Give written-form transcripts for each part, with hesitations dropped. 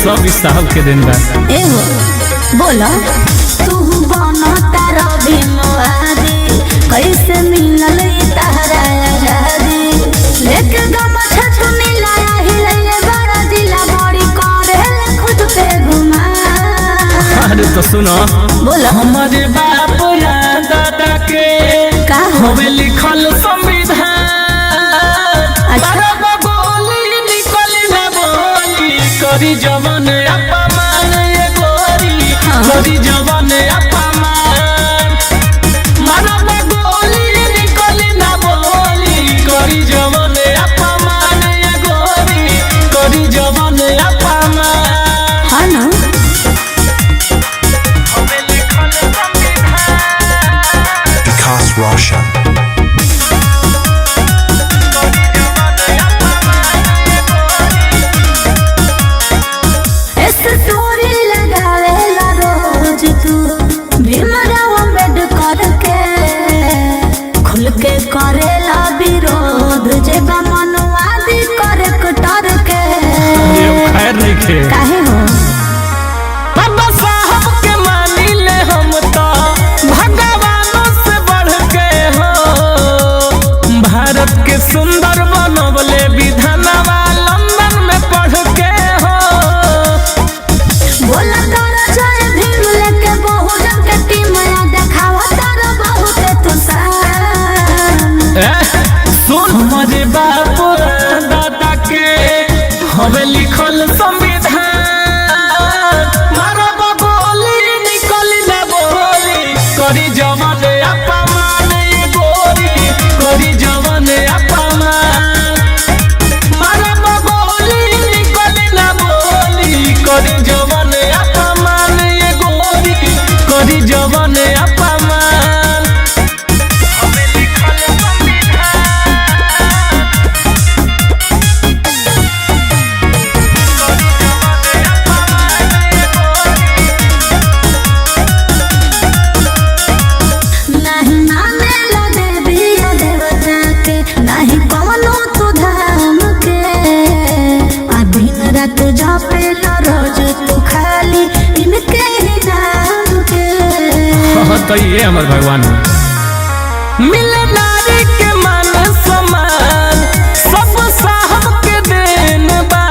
सब इस साहब के दिन बा। एहो बोला तू बना तारा भीमवादी कैसे मिलल तारा आजादी लेके गमछा छुनी लाया हिले बड़ा दिला बड़ी करे खुद पे घुमा। अरे तो सुनो बोला हमारे बाप या दादा के का होवे लिखल संविधान। अच्छा गोली निकली ना बोली करी जवन अपमान ये गोरी करी जवन अपमान। मारब गोली निकली ना बोली करी जवन अपमान ये गोरी करी जवन अपमान। हाँ ना Vikas Roshan. स्टोरी लगावेला रोज तू भीमराव अम्बेडकर के खुल के करेला विरोध जे मनवादी करे कटर के। खैर नहीं खे काहे हो बाबा साहब के मानी ले हम तो भगवानों से बढ़ के हो। भारत के सुंदर बनवले विधानवा लंदन में पढ़ के हो। बोला तारा जय भीम लेके बहुजन के टीम या देखावा तारा बहुत तू शान। सुन हमारे बाप दादा के हवे लिखल संविधान। मारब गोली निकली ना बोली करी जवन अपमान ये गोरी करी जवन अपमान। मारब गोली निकली ना बोली करी जवन अपमान ये गोरी करी जवन अपमान। हवे लिखल संविधान। नहीं मानेला देवी या देवता के नहीं कवनो तू धाम के आ दिन रात जपेला रोज तू खाली इनके ही नाम के। हाँ तो ये हमारे भगवान मिले नारी के मान सम्मान सब साहब के देन बा।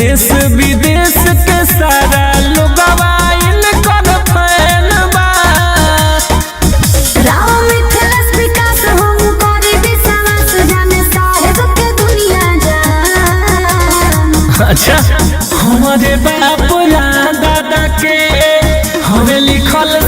देश विदेश के सारा लोगवा इनकर फैन बा। राव मिथिलेश विकास हम करी विश्वास जाने साहेब के दुनिया जान। अच्छा हमारे बाप या दादा के हवे लिखल